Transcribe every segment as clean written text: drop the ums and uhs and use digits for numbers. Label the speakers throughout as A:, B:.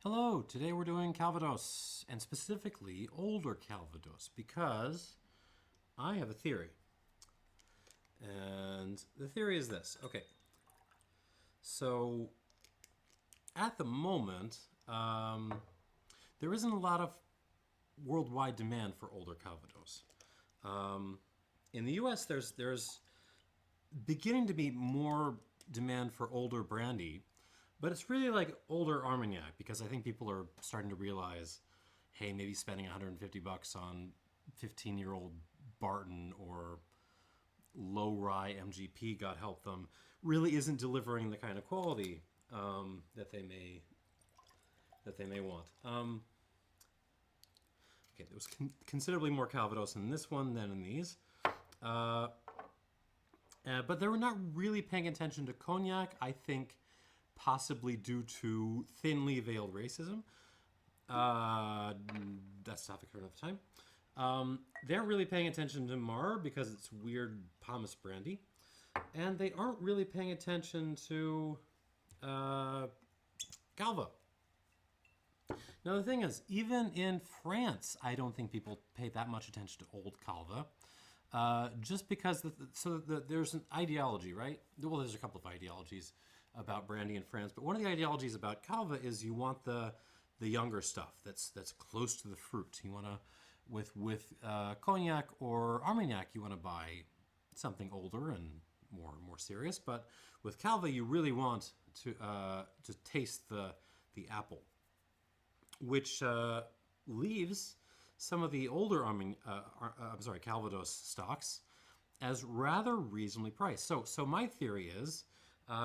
A: Hello, today we're doing Calvados, and specifically older Calvados, because I have a theory. And the theory is this. Okay, so at the moment, there isn't a lot of worldwide demand for older Calvados. In the U.S., there's beginning to be more demand for older brandy, but it's really like older Armagnac, because I think people are starting to realize, hey, maybe spending $150 on 15-year-old Barton or low rye MGP, God help them, really isn't delivering the kind of quality that they may want. Okay, there was considerably more Calvados in this one than in these. But they were not really paying attention to cognac, I think, possibly due to thinly veiled racism. That's a topic for another time. They aren't really paying attention to Mar because it's weird pomace brandy. And they aren't really paying attention to Calva. Now the thing is, even in France, I don't think people pay that much attention to Old Calva. Just because, there's an ideology, right? Well, there's a couple of ideologies about brandy in France, but one of the ideologies about Calva is you want the younger stuff that's close to the fruit. You want to, with cognac or Armagnac, you want to buy something older and more serious. But with Calva, you really want to taste the apple, which leaves some of the older Calvados stocks as rather reasonably priced. So my theory is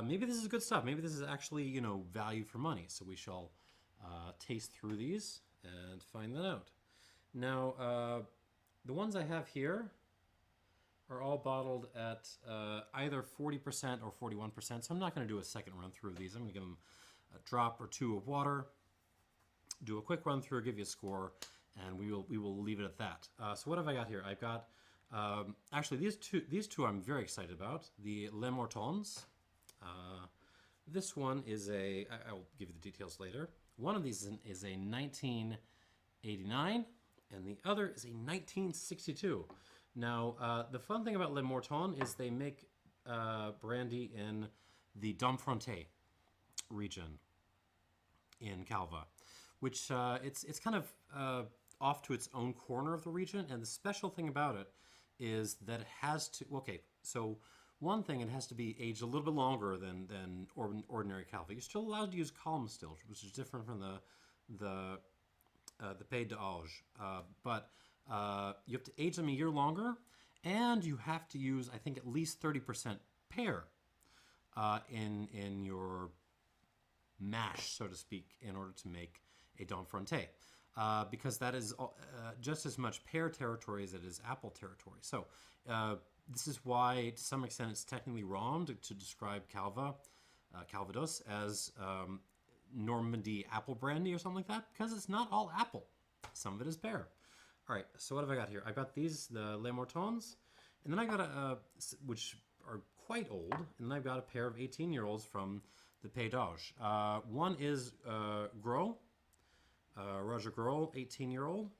A: maybe this is good stuff. Maybe this is actually value for money. So we shall taste through these and find that out. Now the ones I have here are all bottled at either 40% or 41%. So I'm not going to do a second run through of these. I'm going to give them a drop or two of water, do a quick run through, give you a score, and we will leave it at that. So what have I got here? I've got actually these two I'm very excited about. The Lemortons. This one is I will give you the details later. One of these is a 1989, and the other is a 1962. Now the fun thing about Lemorton is they make brandy in the Domfrontais region in Calva, which it's kind of off to its own corner of the region. And the special thing about it is that it has to, okay, so one thing, it has to be aged a little bit longer than ordinary Calva. You're still allowed to use column stills, which is different from the Pays d'Auge. But you have to age them a year longer, and you have to use, I think, at least 30% pear in your mash, so to speak, in order to make a Domfrontais, because that is just as much pear territory as it is apple territory. So this is why, to some extent, it's technically wrong to describe Calvados as Normandy apple brandy or something like that, because it's not all apple. Some of it is pear. All right, so what have I got here? I've got these, the Lemortons, and then I got which are quite old, and then I've got a pair of 18-year-olds from the Pays d'Auge. One is Groult, Roger Groult, 18-year-old.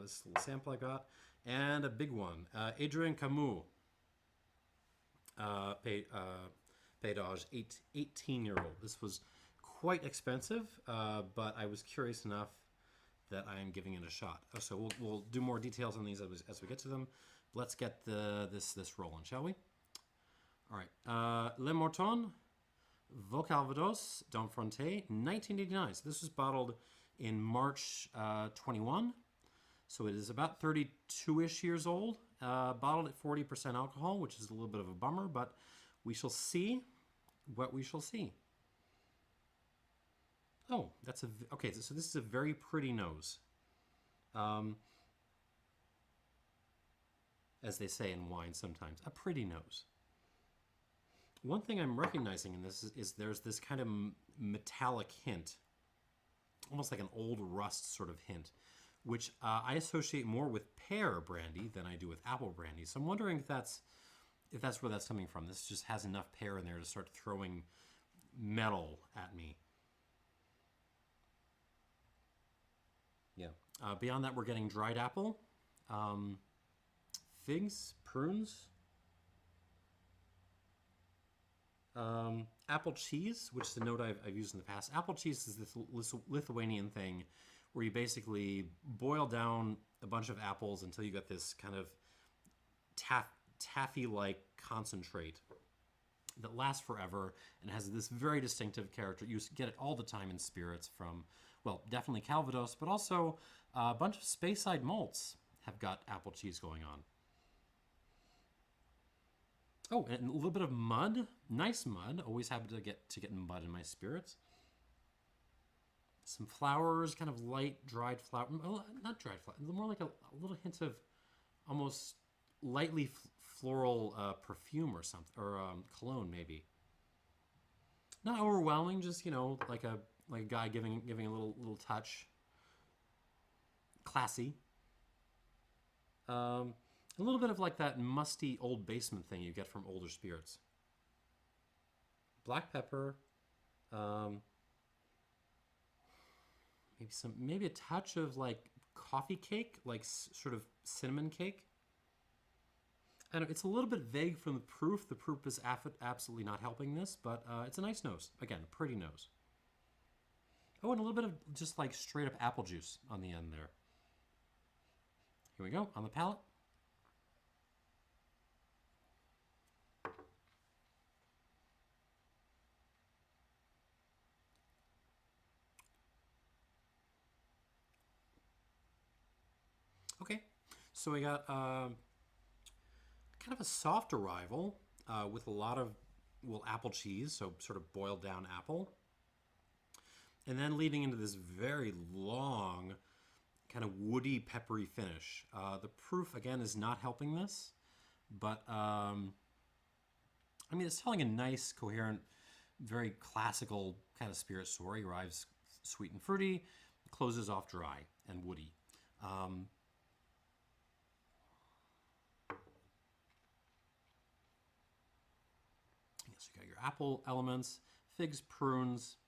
A: This is a little sample I got. And a big one, Adrien Camut, Pays d'Auge, 18-year-old. This was quite expensive, but I was curious enough that I am giving it a shot. So we'll do more details on these as we get to them. Let's get this rolling, shall we? All right, Lemorton Vieux Calvados Domfrontais, 1989. So this was bottled in March 21. So it is about 32-ish years old. Bottled at 40% alcohol, which is a little bit of a bummer, but we shall see what we shall see. Oh, okay. So this is a very pretty nose, as they say in wine sometimes. A pretty nose. One thing I'm recognizing in this is there's this kind of metallic hint, almost like an old rust sort of hint, which I associate more with pear brandy than I do with apple brandy. So I'm wondering if that's where that's coming from. This just has enough pear in there to start throwing metal at me. Beyond that, we're getting dried apple, figs, prunes, apple cheese, which is a note I've used in the past. Apple cheese is this Lithuanian thing where you basically boil down a bunch of apples until you get this kind of taffy-like concentrate that lasts forever and has this very distinctive character. You get it all the time in spirits from, well, definitely Calvados, but also a bunch of Speyside malts have got apple cheese going on. Oh, and a little bit of mud. Nice mud. Always happy to get mud in my spirits. Some flowers, kind of light dried flower. Not dried flower. More like a little hint of almost lightly floral perfume or something, or cologne maybe. Not overwhelming. Just like a guy giving a little touch. Classy. A little bit of like that musty old basement thing you get from older spirits. Black pepper. Maybe a touch of like coffee cake, like sort of cinnamon cake. I don't know, it's a little bit vague from the proof. The proof is absolutely not helping this, but it's a nice nose. Again, pretty nose. Oh, and a little bit of just like straight up apple juice on the end there. Here we go, on the palate. Okay, so we got kind of a soft arrival with a lot of, well, apple cheese, so sort of boiled down apple. And then leading into this very long, kind of woody, peppery finish. The proof, again, is not helping this, but I mean, it's telling a nice, coherent, very classical kind of spirit story. Arrives sweet and fruity, closes off dry and woody. So you got your apple elements, figs, prunes,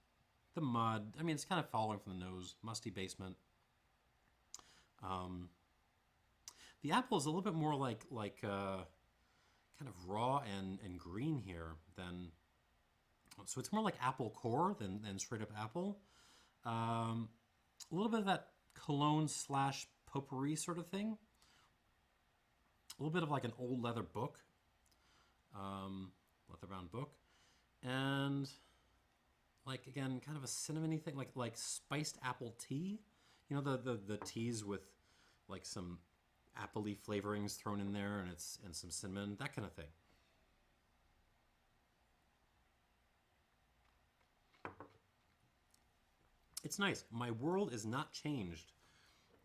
A: the mud. I mean, it's kind of following from the nose, musty basement. The apple is a little bit more like kind of raw and green here than, so it's more like apple core than straight up apple. A little bit of that cologne / potpourri sort of thing. A little bit of like an old leather book. Leather-bound book, and like again, kind of a cinnamony thing, like spiced apple tea. You know the teas with like some apple-y flavorings thrown in there, and some cinnamon, that kind of thing. It's nice. My world is not changed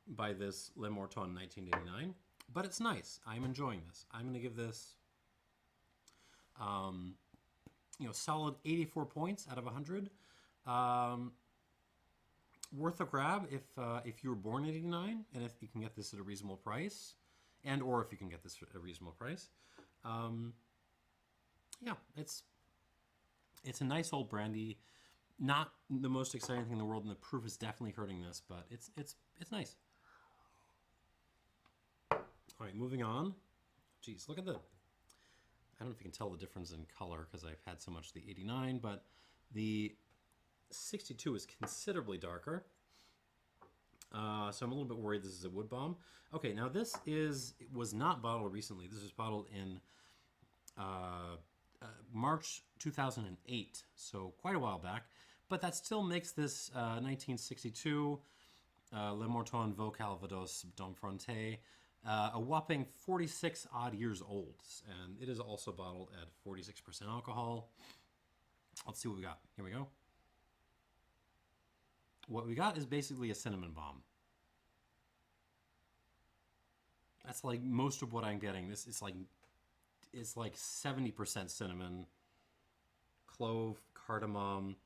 A: by this Lemorton 1989, but it's nice. I'm enjoying this. I'm going to give this solid 84 points out of 100. Worth a grab if you were born in 89 and if you can get this at a reasonable price, or if you can get this at a reasonable price. Yeah, it's a nice old brandy. Not the most exciting thing in the world, and the proof is definitely hurting this, but it's nice. All right, moving on. Geez, look at I don't know if you can tell the difference in color because I've had so much of the 89, but the 62 is considerably darker. So I'm a little bit worried this is a wood bomb. Okay, now it was not bottled recently. This was bottled in March 2008, so quite a while back. But that still makes this 1962 Lemorton Vieux Calvados Domfrontais a whopping 46 odd years old, and it is also bottled at 46% alcohol. Let's see what we got. Here we go. What we got is basically a cinnamon bomb. That's like most of what I'm getting. This is it's like 70% cinnamon, clove, cardamom.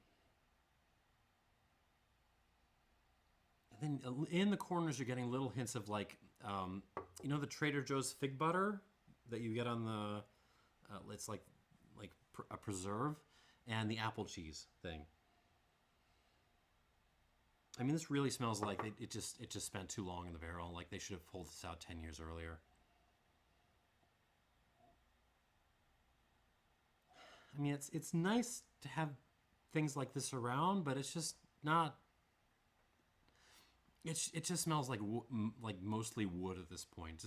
A: And then in the corners, you're getting little hints of like, the Trader Joe's fig butter that you get on the, it's like a preserve, and the apple cheese thing. I mean, this really smells like it just spent too long in the barrel. Like they should have pulled this out 10 years earlier. I mean, it's nice to have things like this around, but it's just not. It just smells like mostly wood at this point.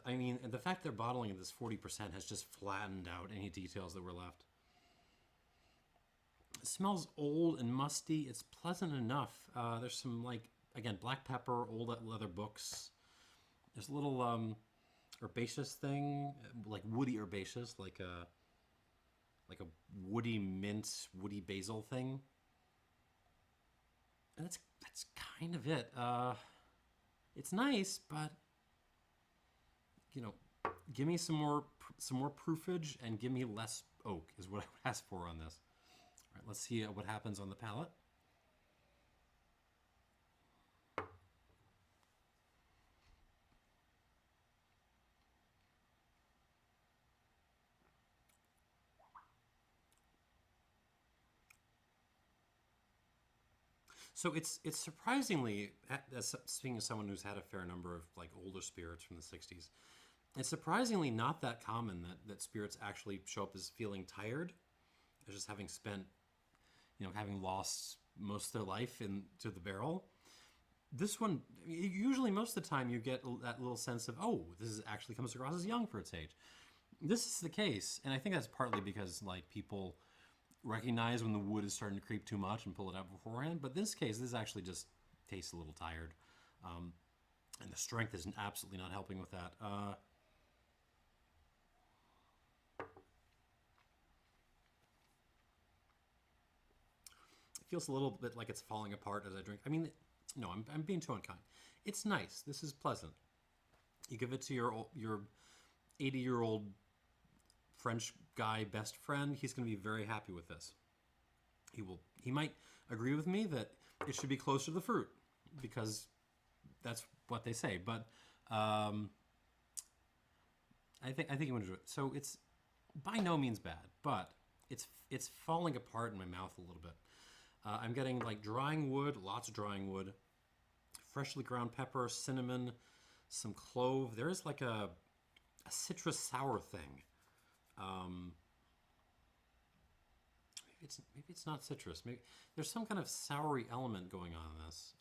A: I mean, the fact they're bottling at this 40% has just flattened out any details that were left. It smells old and musty. It's pleasant enough. There's some, like, again, black pepper, old leather books. There's a little herbaceous thing, like woody herbaceous, like a woody mint, woody basil thing. And that's kind of it. It's nice, but you know, give me some more proofage and give me less oak is what I would ask for on this. All right, let's see what happens on the palate. So it's surprisingly, speaking as someone who's had a fair number of like older spirits from the 60s, it's surprisingly not that common that spirits actually show up as feeling tired, as just having spent, having lost most of their life into the barrel. This one, usually most of the time you get that little sense of, oh, this actually comes across as young for its age. This is the case, and I think that's partly because like people recognize when the wood is starting to creep too much and pull it out beforehand. But in this case, this actually just tastes a little tired. And the strength is absolutely not helping with that. It feels a little bit like it's falling apart as I drink. I mean, no, I'm being too unkind. It's nice. This is pleasant. You give it to your 80-year-old French guy best friend, he's going to be very happy with this. He might agree with me that it should be closer to the fruit because that's what they say. But I think you want to do it. So it's by no means bad, but it's falling apart in my mouth a little bit. I'm getting like drying wood, lots of drying wood, freshly ground pepper, cinnamon, some clove. There is like a citrus sour thing. Maybe it's not citrus. Maybe there's some kind of soury element going on in this.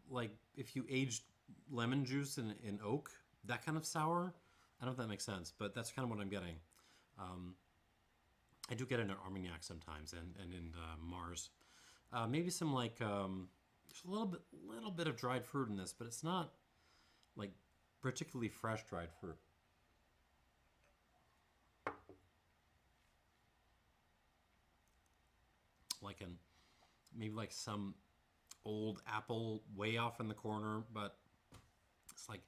A: Like if you aged lemon juice in oak, that kind of sour. I don't know if that makes sense, but that's kind of what I'm getting. I do get it in Armagnac sometimes, and in Mars. Maybe some like there's a little bit of dried fruit in this, but it's not like particularly fresh dried fruit. Maybe like some old apple way off in the corner, but it's like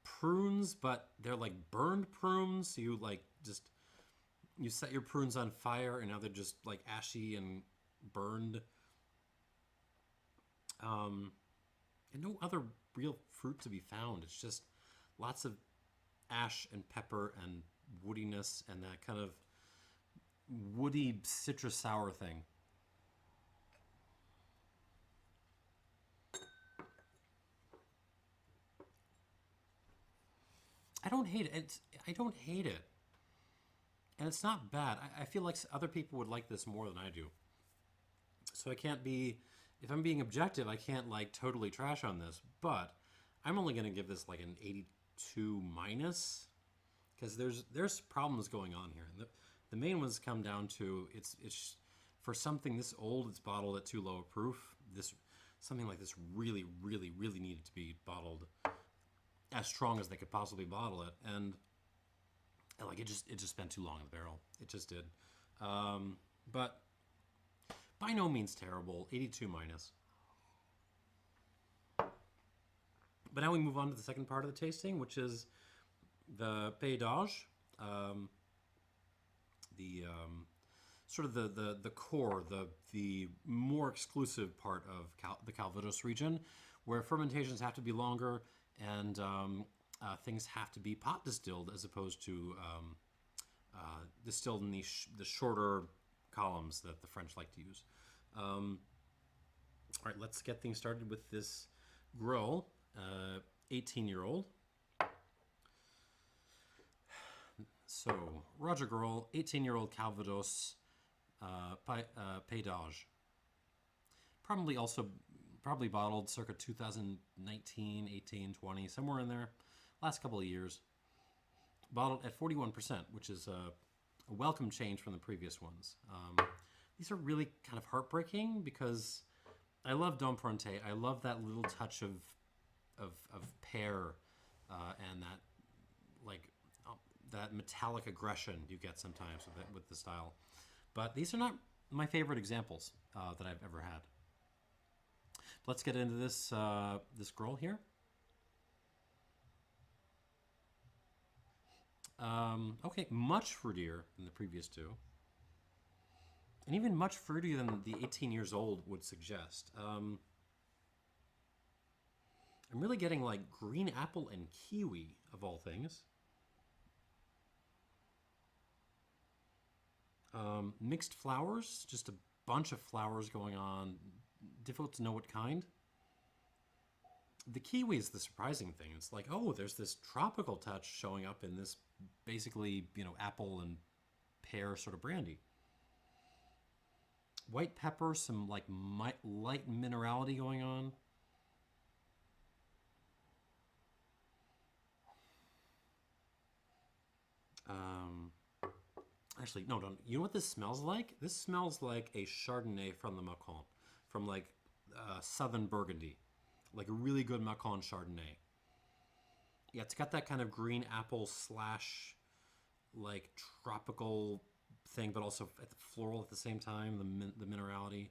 A: prunes, but they're like burned prunes. So you set your prunes on fire and now they're just like ashy and burned. And no other real fruit to be found. It's just lots of ash and pepper and woodiness and that kind of woody citrus sour thing. I don't hate it. I don't hate it. And it's not bad. I feel like other people would like this more than I do. So I can't be, if I'm being objective, I can't like totally trash on this. But I'm only going to give this like an 82 minus. Because there's problems going on here. The main ones come down to, it's for something this old, it's bottled at too low a proof. Something like this really, really, really needed to be bottled as strong as they could possibly bottle it, and like it just spent too long in the barrel. It just did. But by no means terrible. 82 minus. But now we move on to the second part of the tasting, which is the Pays d'Auge, sort of the core, the more exclusive part of the Calvados region, where fermentations have to be longer and things have to be pot distilled as opposed to distilled in the shorter columns that the French like to use. All right, let's get things started with this Groult, 18-year-old. So, Roger Groult, 18-year-old Calvados Pays d'Age. Probably bottled circa 2019, 18, 20, somewhere in there. Last couple of years. Bottled at 41%, which is a welcome change from the previous ones. These are really kind of heartbreaking because I love Domfrontais. I love that little touch of pear and that that metallic aggression you get sometimes with the style. But these are not my favorite examples that I've ever had. Let's get into this this Groult here. Okay, much fruitier than the previous two. And even much fruitier than the 18 years old would suggest. I'm really getting like green apple and kiwi, of all things. Mixed flowers, just a bunch of flowers going on. Difficult to know what kind. The kiwi is the surprising thing. It's like, oh, there's this tropical touch showing up in this basically, apple and pear sort of brandy. White pepper, some like light minerality going on. Actually, no, don't. You know what this smells like? This smells like a Chardonnay from the Macon, from like southern Burgundy, like a really good Macon Chardonnay. Yeah, it's got that kind of green apple slash like tropical thing, but also at the floral at the same time, the minerality.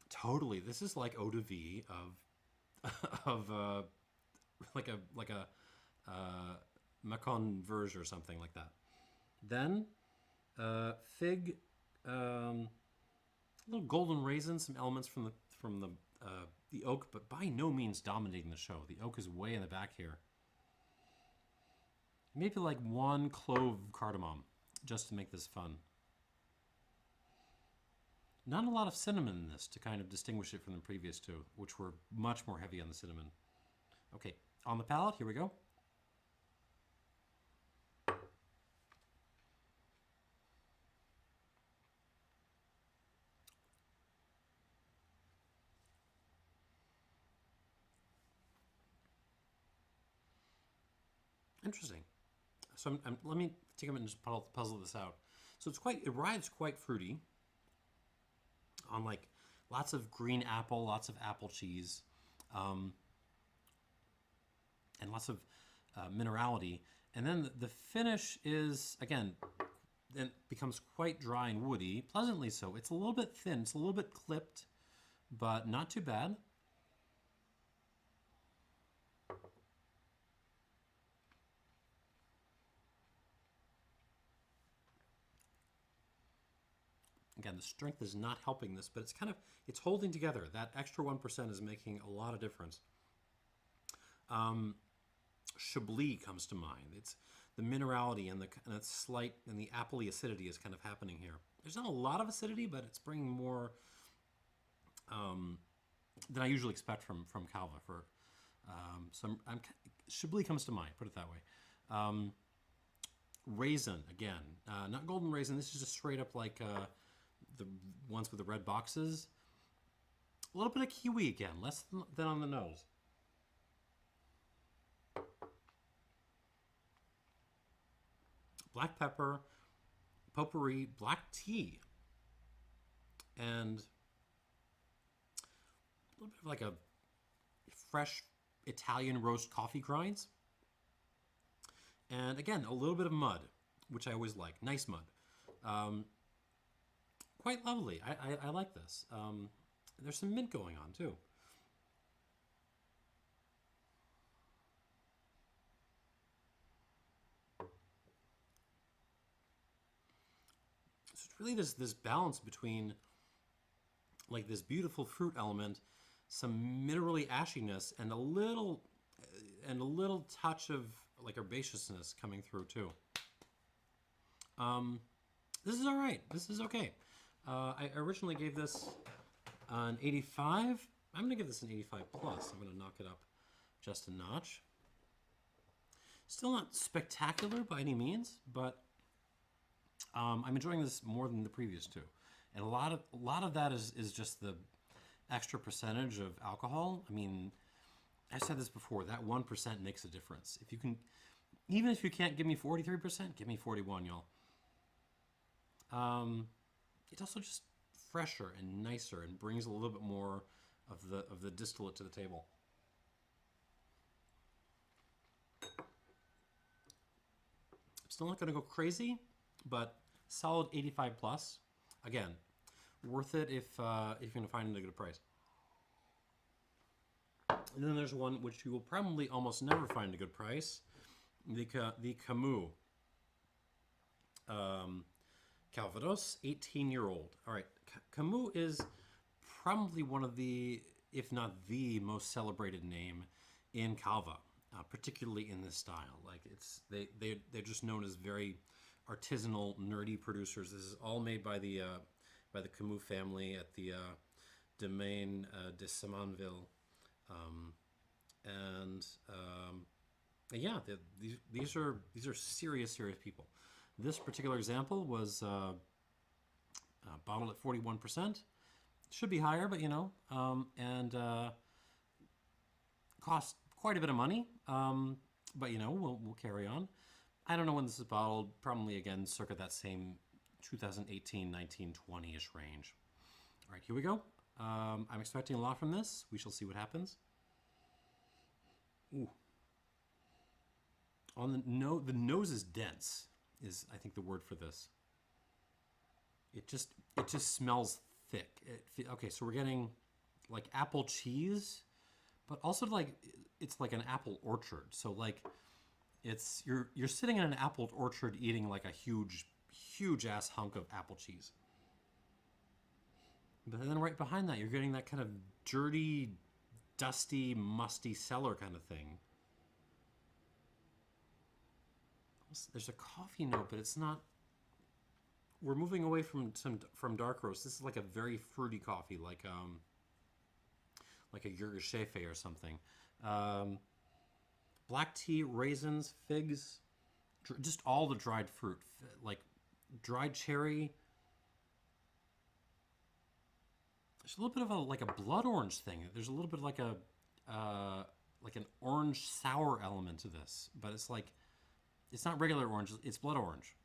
A: Totally, this is like eau de vie of like a Macon verge or something like that. Then fig, little golden raisins, some elements from the oak, but by no means dominating the show. The oak is way in the back here. Maybe like one clove of cardamom, just to make this fun. Not a lot of cinnamon in this to kind of distinguish it from the previous two, which were much more heavy on the cinnamon. Okay, on the palate, here we go. Interesting. So let me take a minute and just puzzle this out. So it arrives quite fruity on like lots of green apple, lots of apple cheese, and lots of minerality. And then the finish is, again, then becomes quite dry and woody, pleasantly so. It's a little bit thin, it's a little bit clipped, but not too bad. Again, the strength is not helping this, but it's holding together. That extra 1% is making a lot of difference. Chablis comes to mind. It's the minerality and the slight and the appley acidity is kind of happening here. There's not a lot of acidity, but it's bringing more than I usually expect from Calva. Chablis comes to mind. Put it that way. Raisin again, not golden raisin. This is just straight up like the ones with the red boxes. A little bit of kiwi again, less than on the nose. Black pepper, potpourri, black tea, and a little bit of like a fresh Italian roast coffee grinds. And again, a little bit of mud, which I always like. Nice mud. Quite lovely. I like this. There's some mint going on too. So it's really this balance between like this beautiful fruit element, some minerally ashiness, and a little touch of like herbaceousness coming through too. This is all right. This is okay. I originally gave this an 85. I'm going to give this an 85 plus. I'm going to knock it up just a notch. Still not spectacular by any means, but I'm enjoying this more than the previous two. And a lot of that is just the extra percentage of alcohol. I mean, I said this before, that 1% makes a difference. If you can, even if you can't give me 43%, give me 41, y'all. It's also just fresher and nicer and brings a little bit more of the distillate to the table. I'm still not going to go crazy, but solid 85 plus. Again, worth it if you're going to find it at a good price. And then there's one which you will probably almost never find at a good price, the Camut Calvados, 18-year-old. All right, Camut is probably one of the, if not the most celebrated name in Calva, particularly in this style. Like they're just known as very artisanal, nerdy producers. This is all made by the Camut family at the Domaine de Semainville, yeah, these are serious people. This particular example was bottled at 41%. Should be higher, but you know, and cost quite a bit of money. But you know, we'll carry on. I don't know when this is bottled. Probably again, circa that same 2018, 19, 20-ish range. All right, here we go. I'm expecting a lot from this. We shall see what happens. Ooh. On the nose is dense, is I think the word for this. It just smells thick. Okay, so we're getting like apple cheese, but also like it's like an apple orchard. So like it's you're sitting in an apple orchard eating like a huge ass hunk of apple cheese. But then right behind that, you're getting that kind of dirty, dusty, musty cellar kind of thing. There's a coffee note, but it's not. We're moving away from dark roast. This is like a very fruity coffee, like a Eure or something. Black tea, raisins, figs, just all the dried fruit, like dried cherry. There's a little bit of a blood orange thing. There's a little bit like an orange sour element to this, but it's like it's not regular orange. It's blood orange.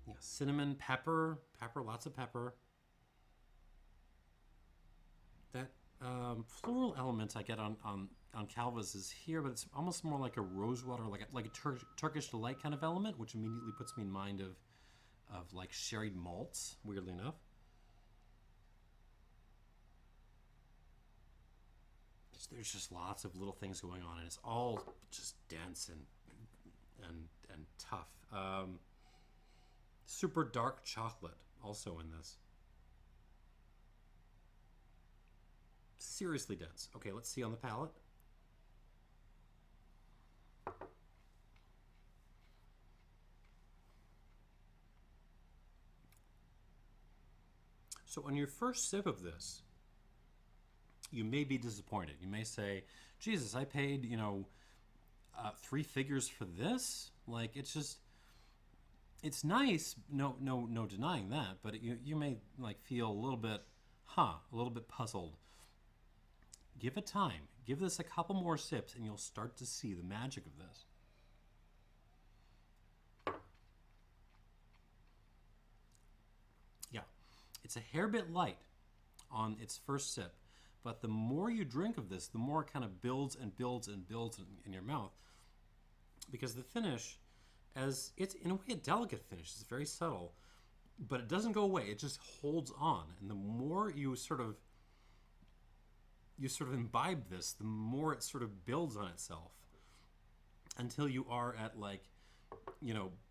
A: Yeah, cinnamon, pepper, lots of pepper. That floral element I get on Calvas is here, but it's almost more like a rosewater, like a Turkish delight kind of element, which immediately puts me in mind of like sherried malts, weirdly enough. There's just lots of little things going on, and it's all just dense and tough. Super dark chocolate also in this. Seriously dense. Okay, let's see on the palate. So on your first sip of this, you may be disappointed. You may say, Jesus, I paid, 3 figures for this? Like, it's nice, no denying that, but you may like feel a little bit puzzled. Give it time. Give this a couple more sips and you'll start to see the magic of this. Yeah, it's a hair bit light on its first sip, but the more you drink of this, the more it kind of builds and builds and builds in your mouth, because the finish, as it's in a way a delicate finish, it's very subtle, but it doesn't go away. It just holds on, and the more you sort of imbibe this, the more it sort of builds on itself until you are at like,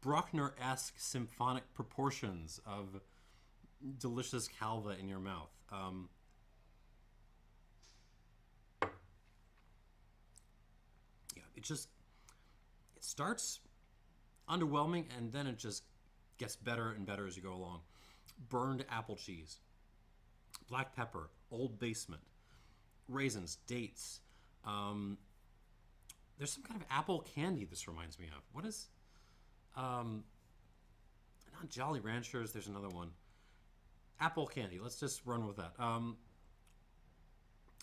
A: Bruckner-esque symphonic proportions of delicious Calva in your mouth. It starts underwhelming, and then it just gets better and better as you go along. Burned apple cheese, black pepper, old basement, raisins, dates. There's some kind of apple candy this reminds me of. What is... not Jolly Ranchers, there's another one. Apple candy, let's just run with that.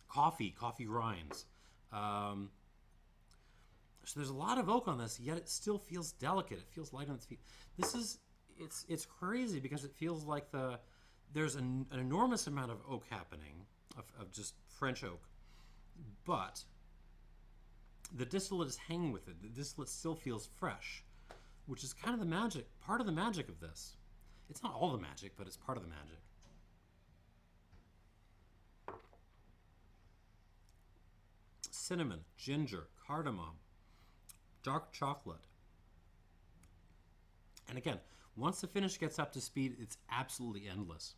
A: Coffee grinds. So there's a lot of oak on this, yet it still feels delicate. It feels light on its feet. It's crazy because it feels like there's an enormous amount of oak happening, of just French oak, but the distillate is hanging with it. The distillate still feels fresh, which is kind of the magic, part of the magic of this. It's not all the magic, but it's part of the magic. Cinnamon, ginger, cardamom, dark chocolate. And again, once the finish gets up to speed, it's absolutely endless.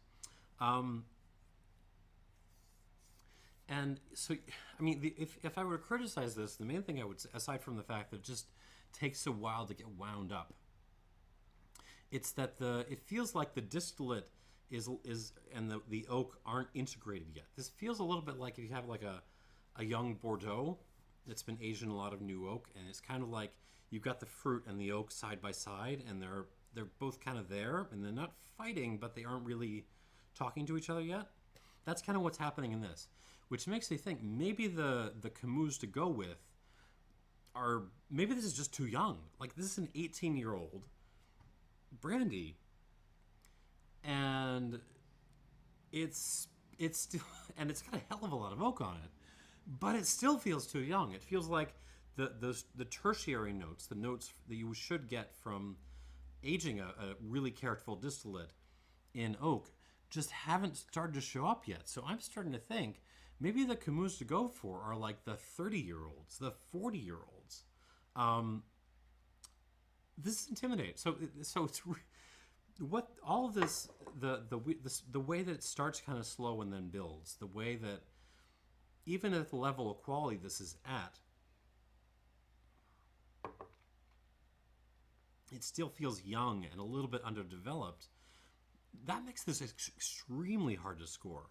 A: And so, I mean, if I were to criticize this, the main thing I would say, aside from the fact that it just takes a while to get wound up, it's that it feels like the distillate is and the oak aren't integrated yet. This feels a little bit like if you have like a young Bordeaux that's been aged in a lot of new oak, and it's kind of like you've got the fruit and the oak side by side, and they're both kind of there, and they're not fighting, but they aren't really talking to each other yet. That's kind of what's happening in this, which makes me think maybe the Camuts to go with maybe this is just too young. Like, this is an 18-year-old brandy, and it's still, and it's got a hell of a lot of oak on it, but it still feels too young. It feels like the tertiary notes, the notes that you should get from aging a really careful distillate in oak, just haven't started to show up yet. So I'm starting to think maybe the Camuts to go for are like the 30-year-olds, the 40-year-olds. This is intimidating. So it's what all of this, the way that it starts kind of slow and then builds, the way that even at the level of quality this is at, it still feels young and a little bit underdeveloped. That makes this extremely hard to score.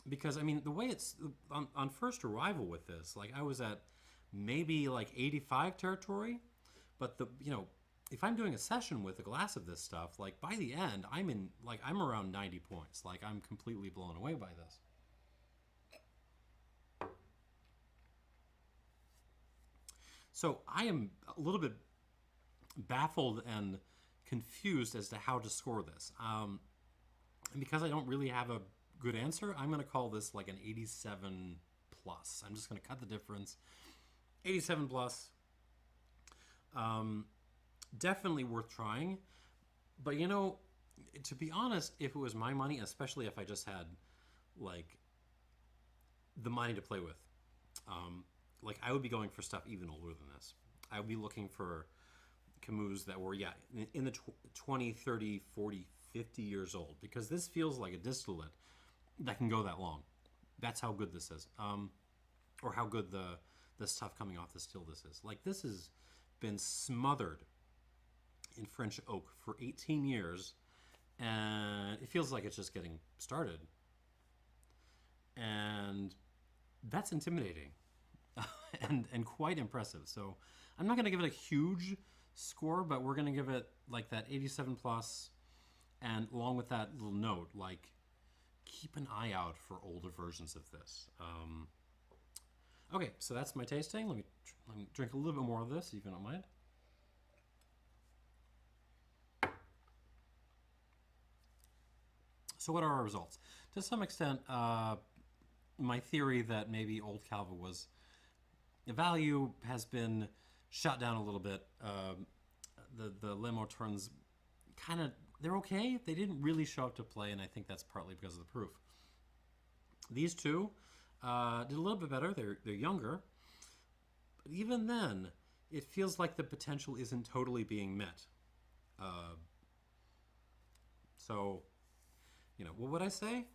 A: Because, I mean, the way it's, on first arrival with this, like, I was at maybe, like, 85 territory, but if I'm doing a session with a glass of this stuff, like, by the end, I'm around 90 points. Like, I'm completely blown away by this. So, I am a little bit baffled and confused as to how to score this. And because I don't really have a good answer, I'm going to call this like an 87 plus. I'm just going to cut the difference. 87 plus. Definitely worth trying. But, to be honest, if it was my money, especially if I just had like the money to play with, like, I would be going for stuff even older than this. I would be looking for Camuts that were, in the 20, 30, 40, 50 years old, because this feels like a distillate that can go that long. That's how good this is, or how good the stuff coming off the still this is. Like, this has been smothered in French oak for 18 years, and it feels like it's just getting started. And that's intimidating and quite impressive. So I'm not going to give it a huge score, but we're going to give it like that 87 plus, and along with that little note, like, keep an eye out for older versions of this. Okay, so that's my tasting. Let me drink a little bit more of this, if you don't mind. So what are our results? To some extent, my theory that maybe Old Calva was the value has been shut down a little bit. The Lemortons kind of, they're okay. They didn't really show up to play, and I think that's partly because of the proof. These two did a little bit better. They're younger, but even then, it feels like the potential isn't totally being met. So, what would I say?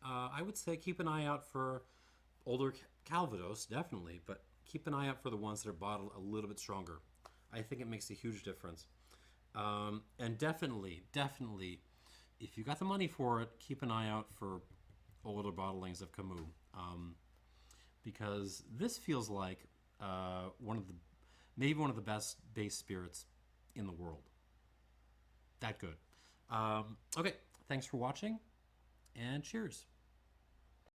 A: I would say keep an eye out for older Calvados, definitely, but keep an eye out for the ones that are bottled a little bit stronger. I think it makes a huge difference. And definitely, if you got the money for it, keep an eye out for older bottlings of Camut, because this feels like maybe one of the best base spirits in the world. That good. Okay, thanks for watching, and cheers.